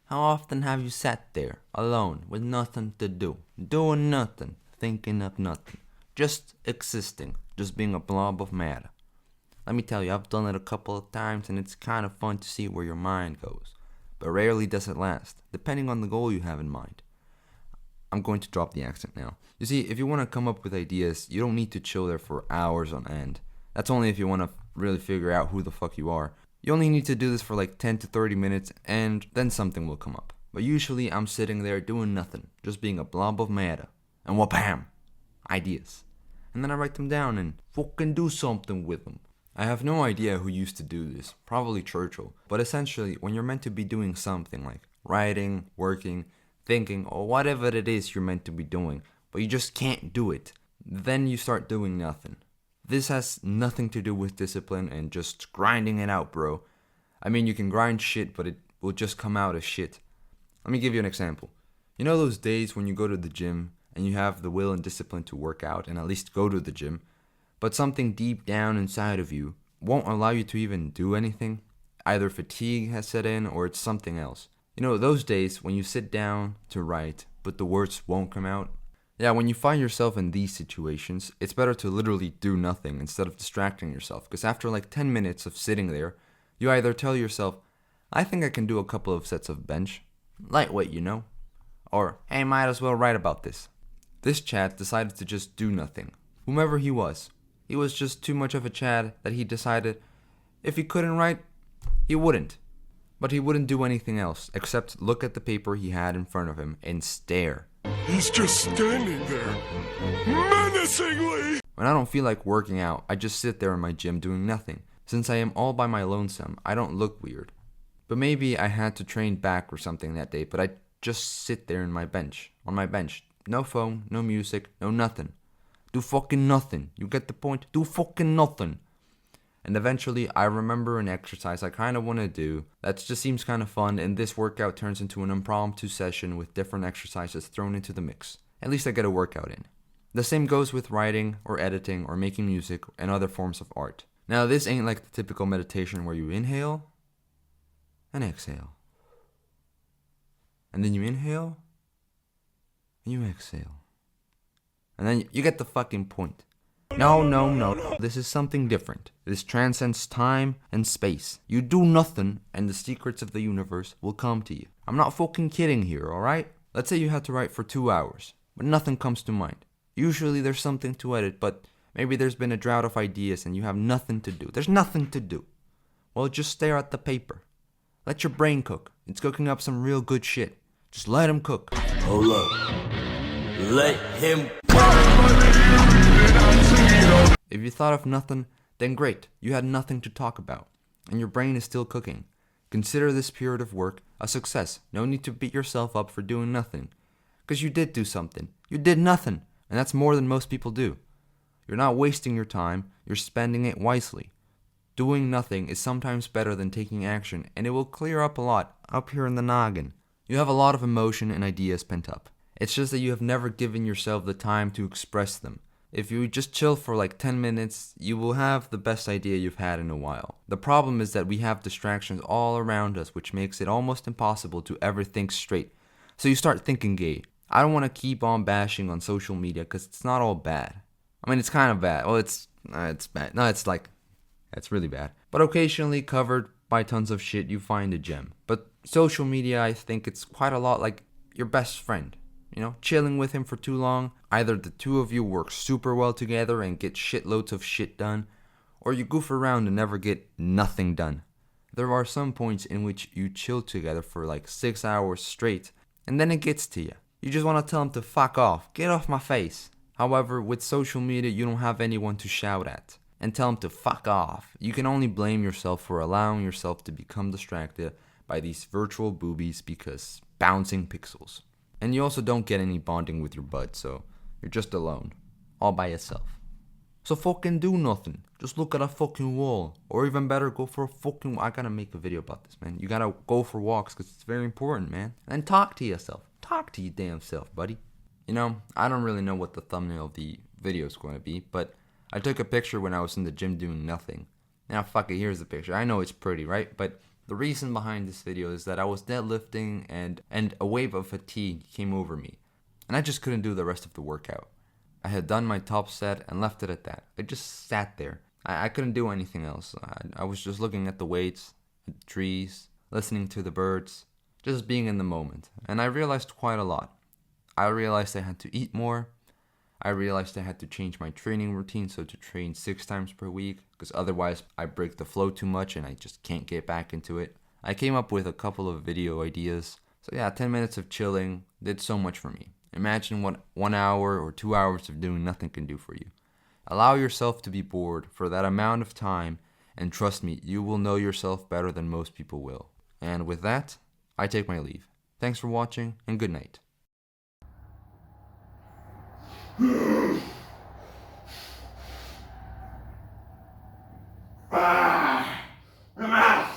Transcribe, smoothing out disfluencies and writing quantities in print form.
How often have you sat there, alone, with nothing to do, doing nothing, thinking of nothing, just existing, just being a blob of matter? Let me tell you, I've done it a couple of times and it's kind of fun to see where your mind goes. But rarely does it last, depending on the goal you have in mind. I'm going to drop the accent now. You see, if you want to come up with ideas, you don't need to chill there for hours on end. That's only if you want to really figure out who the fuck you are. You only need to do this for like 10 to 30 minutes and then something will come up. But usually I'm sitting there doing nothing, just being a blob of matter. And wham! Ideas. And then I write them down and fucking do something with them. I have no idea who used to do this, probably Churchill. But essentially, when you're meant to be doing something like writing, working, thinking, or whatever it is you're meant to be doing, but you just can't do it, then you start doing nothing. This has nothing to do with discipline and just grinding it out, bro. I mean, you can grind shit, but it will just come out as shit. Let me give you an example. You know those days when you go to the gym and you have the will and discipline to work out and at least go to the gym, but something deep down inside of you won't allow you to even do anything? Either fatigue has set in or it's something else. You know, those days when you sit down to write, but the words won't come out? Yeah, when you find yourself in these situations, it's better to literally do nothing instead of distracting yourself. Because after like 10 minutes of sitting there, you either tell yourself, I think I can do a couple of sets of bench. Lightweight, you know? Or, hey, might as well write about this. This Chad decided to just do nothing. Whomever he was just too much of a Chad that he decided if he couldn't write, he wouldn't. But he wouldn't do anything else except look at the paper he had in front of him and stare. He's just standing there, menacingly! When I don't feel like working out, I just sit there in my gym doing nothing. Since I am all by my lonesome, I don't look weird. But maybe I had to train back or something that day, but I just sit there on my bench. No phone, no music, no nothing. Do fucking nothing. You get the point? Do fucking nothing. And eventually, I remember an exercise I kind of want to do that just seems kind of fun, and this workout turns into an impromptu session with different exercises thrown into the mix. At least I get a workout in. The same goes with writing, or editing, or making music, and other forms of art. Now, this ain't like the typical meditation where you inhale and exhale. And then you inhale and you exhale. And then you get the fucking point. No. This is something different. This transcends time and space. You do nothing and the secrets of the universe will come to you. I'm not fucking kidding here, alright? Let's say you had to write for 2 hours, but nothing comes to mind. Usually there's something to edit, but maybe there's been a drought of ideas and you have nothing to do. There's nothing to do. Well, just stare at the paper. Let your brain cook. It's cooking up some real good shit. Just let him cook. Hold up. Let him. If you thought of nothing, then great, you had nothing to talk about, and your brain is still cooking. Consider this period of work a success. No need to beat yourself up for doing nothing. Because you did do something. You did nothing, and that's more than most people do. You're not wasting your time, you're spending it wisely. Doing nothing is sometimes better than taking action, and it will clear up a lot up here in the noggin. You have a lot of emotion and ideas pent up. It's just that you have never given yourself the time to express them. If you just chill for like 10 minutes, you will have the best idea you've had in a while. The problem is that we have distractions all around us, which makes it almost impossible to ever think straight. So you start thinking gay. I don't want to keep on bashing on social media because it's not all bad. I mean, it's kind of bad. Well, it's bad. No, it's really bad. But occasionally covered by tons of shit, you find a gem. But social media, I think it's quite a lot like your best friend. You know, chilling with him for too long, either the two of you work super well together and get shitloads of shit done, or you goof around and never get nothing done. There are some points in which you chill together for like 6 hours straight, and then it gets to you. You just want to tell him to fuck off, get off my face. However, with social media, you don't have anyone to shout at and tell him to fuck off. You can only blame yourself for allowing yourself to become distracted by these virtual boobies because bouncing pixels. And you also don't get any bonding with your bud, so you're just alone, all by yourself. So fucking do nothing. Just look at a fucking wall. Or even better, go for a fucking... I gotta make a video about this, man. You gotta go for walks, because it's very important, man. And talk to yourself. Talk to your damn self, buddy. You know, I don't really know what the thumbnail of the video is going to be, but I took a picture when I was in the gym doing nothing. Now, fuck it, here's the picture. I know it's pretty, right? But The reason behind this video is that I was deadlifting and a wave of fatigue came over me, and I just couldn't do the rest of the workout. I had done my top set and left it at that. I just sat there. I couldn't do anything else. I was just looking at the weights, at the trees, listening to the birds, just being in the moment. And I realized quite a lot. I realized I had to eat more. I realized I had to change my training routine, so to train 6 times per week, because otherwise I break the flow too much and I just can't get back into it. I came up with a couple of video ideas. So yeah, 10 minutes of chilling did so much for me. Imagine what 1 hour or 2 hours of doing nothing can do for you. Allow yourself to be bored for that amount of time, and trust me, you will know yourself better than most people will. And with that, I take my leave. Thanks for watching, and good night. I'm out.